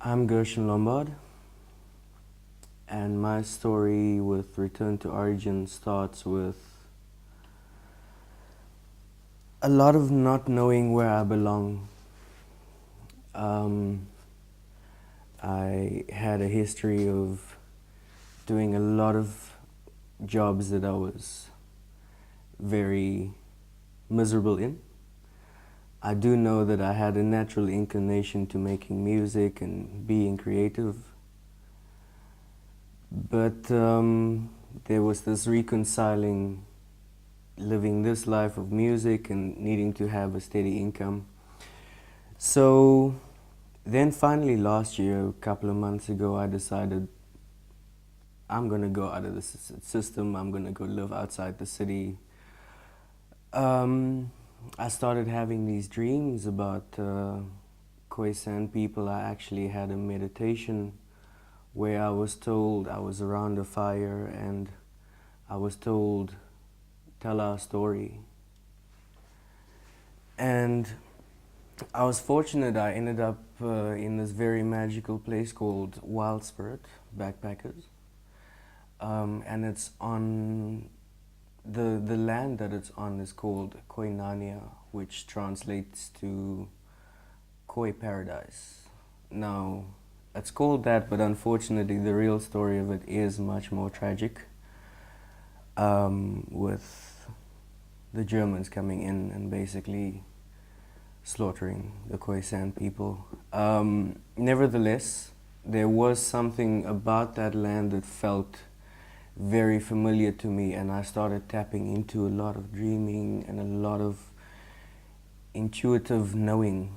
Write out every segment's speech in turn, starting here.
I'm Gershon Lombard, and my story with Return to Origin starts with a lot of not knowing where I belong. Um, I had a history of doing a lot of jobs that I was very miserable in. I do know that I had a natural inclination to making music and being creative, but there was this reconciling living this life of music and needing to have a steady income. So then finally last year, a couple of months ago, I decided I'm going to go out of the system, I'm going to go live outside the city. I started having these dreams about Khoisan people. I actually had a meditation where I was told I was around a fire and I was told, tell our story. And I was fortunate, I ended up in this very magical place called Wild Spirit Backpackers. And it's on, the land that it's on is called Koinania, which translates to Koi Paradise. Now, it's called that, but unfortunately the real story of it is much more tragic, with the Germans coming in and basically slaughtering the Khoisan people. Nevertheless, there was something about that land that felt very familiar to me, and I started tapping into a lot of dreaming and a lot of intuitive knowing.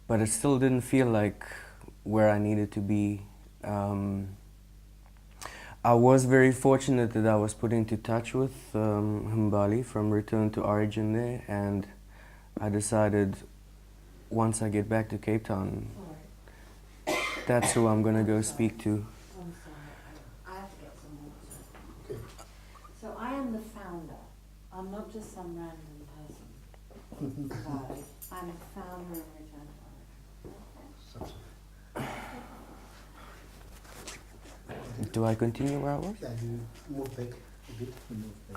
But it still didn't feel like where I needed to be. I was very fortunate that I was put into touch with Mbali from Return to Origin there, and I decided once I get back to Cape Town, that's who I'm going to go speak to. I'm sorry, I have to get some water. So I am the founder. I'm not just some random person. No, I'm the founder of Return to Origin. Do I continue where I was? Yeah, you move back a bit.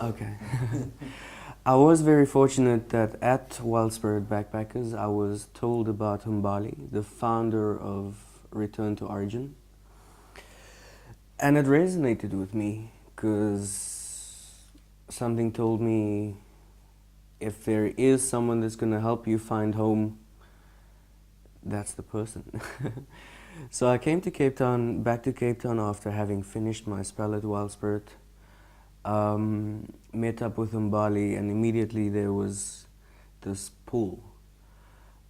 Okay. I was very fortunate that at Wild Spirit Backpackers I was told about Mbali, the founder of Return to Origin. And it resonated with me because something told me if there is someone that's going to help you find home, that's the person. So I came to Cape Town, back to Cape Town after having finished my spell at Wild Spirit. Met up with Mbali, and immediately there was this pull.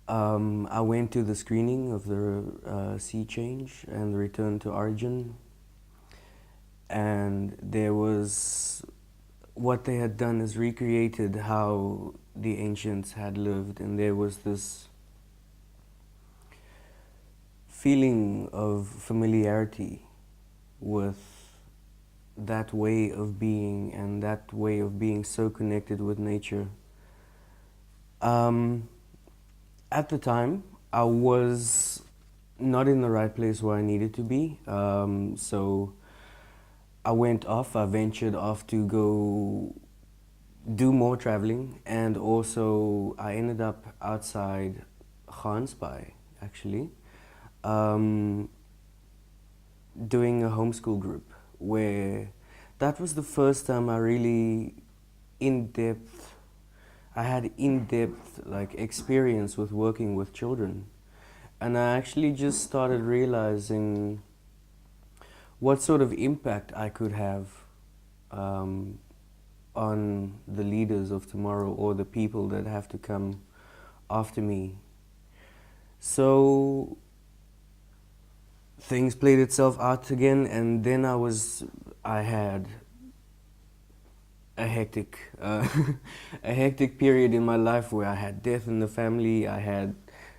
I went to the screening of the Sea Change and the Return to Origin, and there was, what they had done is recreated how the ancients had lived, and there was this feeling of familiarity with that way of being and that way of being so connected with nature. At the time, I was not in the right place where I needed to be, so I ventured off to go do more traveling, and also I ended up outside Gansbaai, actually, doing a homeschool group, where that was the first time I really I had in-depth like experience with working with children. And I actually just started realizing what sort of impact I could have on the leaders of tomorrow, or the people that have to come after me. So things played itself out again, and then I had a hectic a hectic period in my life where I had death in the family. I had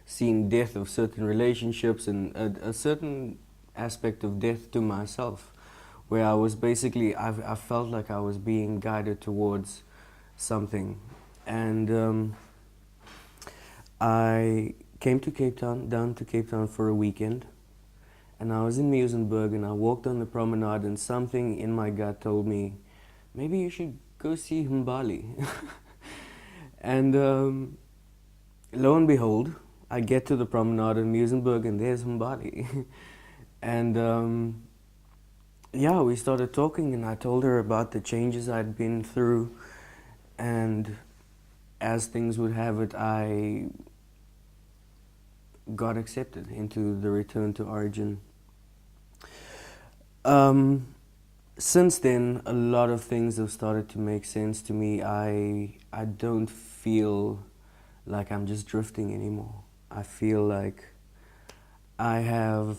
seen death of certain relationships, and a certain aspect of death to myself, where I was basically, I felt like I was being guided towards something. And I came to Cape Town, down to Cape Town for a weekend, and I was in Muizenberg and I walked on the promenade and something in my gut told me, maybe you should go see Mbali. And lo and behold, I get to the promenade in Muizenberg and there's Mbali. And yeah, we started talking and I told her about the changes I'd been through, and as things would have it, I got accepted into the Return to Origin. Since then, a lot of things have started to make sense to me. I don't feel like I'm just drifting anymore. I feel like I have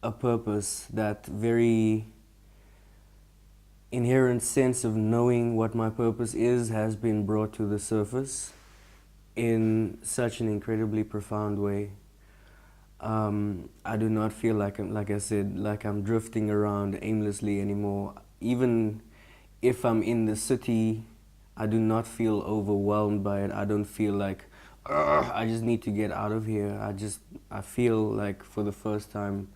a purpose, that very inherent sense of knowing what my purpose is has been brought to the surface in such an incredibly profound way. I do not feel like like I said, like I'm drifting around aimlessly anymore. Even if I'm in the city, I do not feel overwhelmed by it. I don't feel like, I just need to get out of here. I feel like for the first time,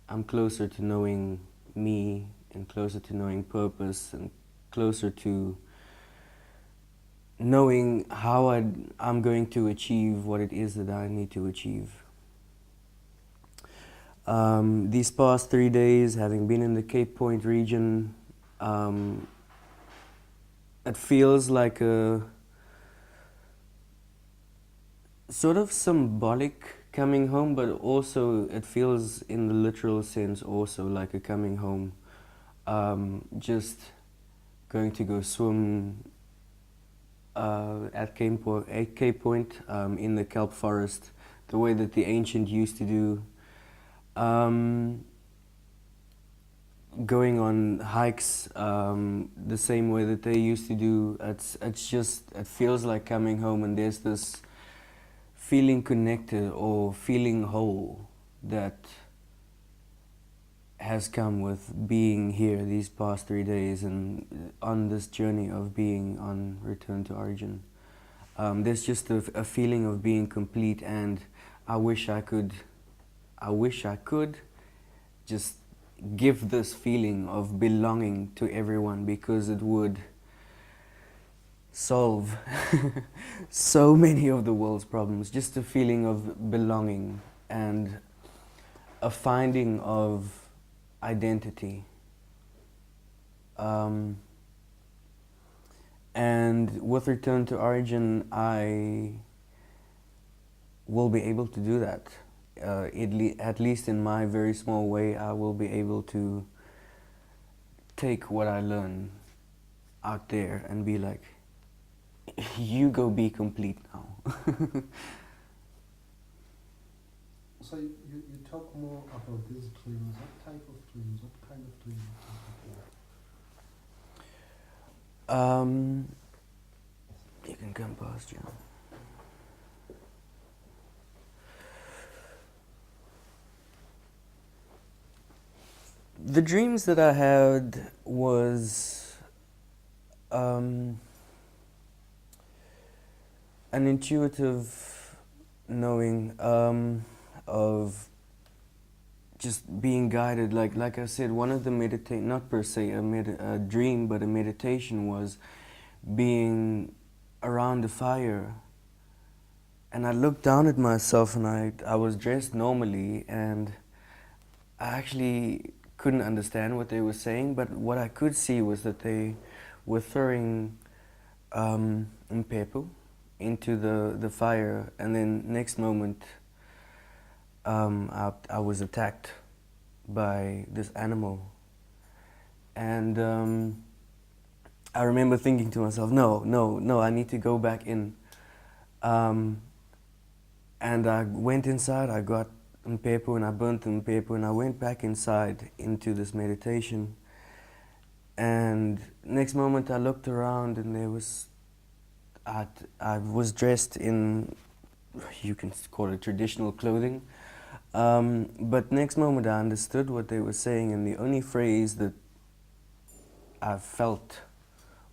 I'm closer to knowing me and closer to knowing purpose and closer to knowing how I'm going to achieve what it is that I need to achieve. These past 3 days, having been in the Cape Point region, it feels like a sort of symbolic coming home, but also it feels in the literal sense also like a coming home. Just going to go swim at Cape Point in the kelp forest, the way that the ancient used to do. Going on hikes the same way that they used to do. It feels like coming home, and there's this feeling connected or feeling whole that has come with being here these past 3 days and on this journey of being on Return to Origin. There's just a feeling of being complete, and I wish I could just give this feeling of belonging to everyone, because it would solve so many of the world's problems. Just a feeling of belonging and a finding of identity. And with Return to Origin, I will be able to do that. At least in my very small way, I will be able to take what I learn out there and be like, you go be complete now. So you talk more about these dreams. What type of dreams? What kind of dreams are you? You can come past, John. The dreams that I had was an intuitive knowing of just being guided. Like I said, one of the not per se a dream, but a meditation was being around a fire. And I looked down at myself, and I was dressed normally, and I actually couldn't understand what they were saying, but what I could see was that they were throwing mpepu into the fire, and then next moment I was attacked by this animal. And I remember thinking to myself, no, I need to go back in. And I went inside, I got mpepu and I burnt the mpepu, and I went back inside into this meditation. And next moment I looked around, and I was dressed in, you can call it traditional clothing. But next moment I understood what they were saying, and the only phrase that I felt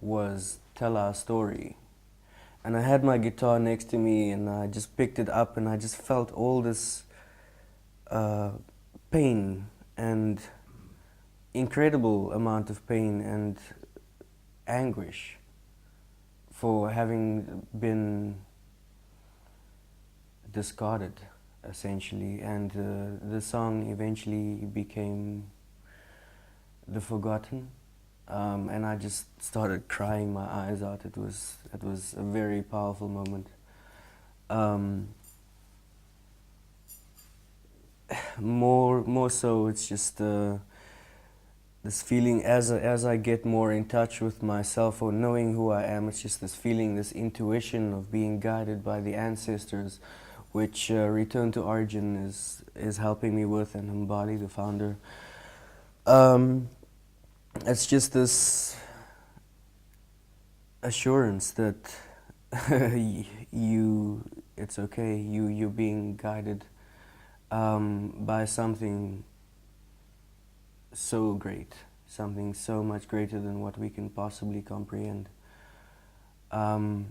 was "tell our story." And I had my guitar next to me, and I just picked it up, and I just felt all this pain and incredible amount of pain and anguish for having been discarded, essentially. And the song eventually became The Forgotten, and I just started crying my eyes out. It was a very powerful moment. More so, it's just this feeling as I get more in touch with myself or knowing who I am. It's just this feeling, this intuition of being guided by the ancestors, which Return to Origin is helping me with, and Mbali, the founder. It's just this assurance that it's okay. You're being guided by something so great, something so much greater than what we can possibly comprehend. Yeah.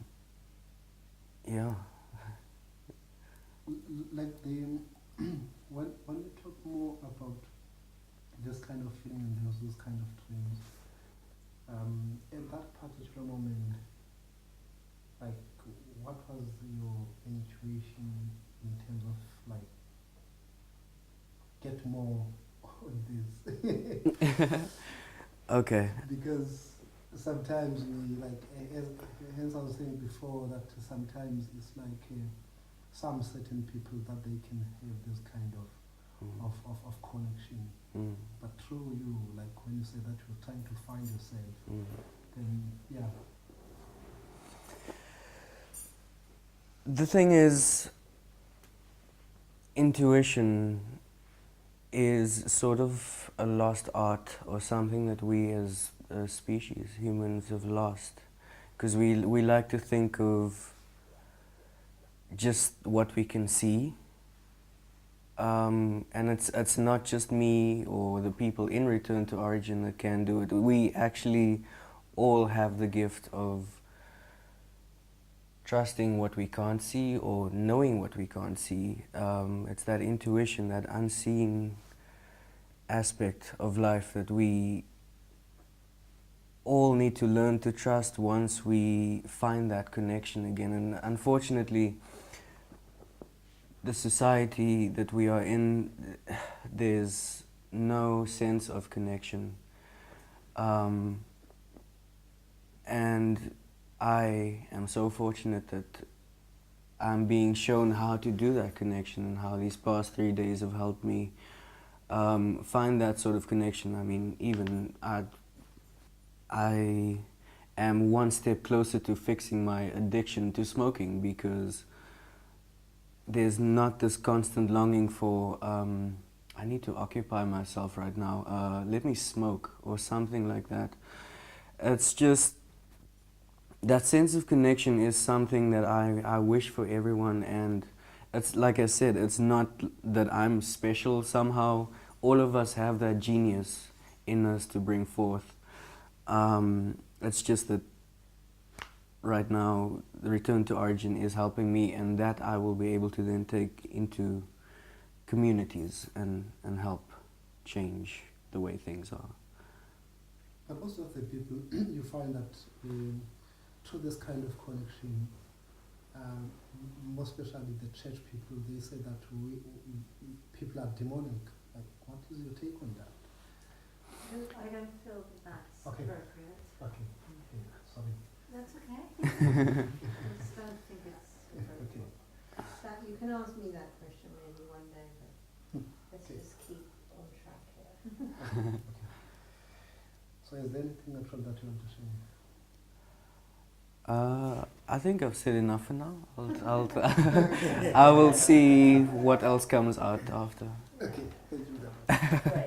Like when you talk more about this kind of feeling and those kind of dreams, at that particular moment, like, what was your intuition in terms of, like, get more on this? Okay. Because sometimes we, like, as I was saying before, that sometimes it's like some certain people that they can have this kind of connection. But through you, like when you say that you're trying to find yourself, then yeah. The thing is, intuition is sort of a lost art, or something that we as a species, humans, have lost. Because we like to think of just what we can see. And it's not just me or the people in Return to Origin that can do it. We actually all have the gift of trusting what we can't see, or knowing what we can't see. It's that intuition, that unseen aspect of life that we all need to learn to trust once we find that connection again. And unfortunately, the society that we are in, there's no sense of connection. And I am so fortunate that I'm being shown how to do that connection, and how these past 3 days have helped me find that sort of connection. I mean, even I am one step closer to fixing my addiction to smoking, because there's not this constant longing for, I need to occupy myself right now, let me smoke, or something like that. It's just, that sense of connection is something that I wish for everyone. And it's like I said, it's not that I'm special somehow. All of us have that genius in us to bring forth. It's just that right now, the Return to Origin is helping me, and that I will be able to then take into communities and help change the way things are. But most of the people, you find that through this kind of connection, more especially the church people, they say that people are demonic. Like, what is your take on that? I don't feel that's Okay. appropriate. Okay, sorry. That's okay. I just don't think it's appropriate. Okay. That, you can ask me that question maybe one day, but let's Okay. just keep on track here. Okay. So is there anything at all that you want to share? I think I've said enough for now. I will see what else comes out after. Okay, thank you very much.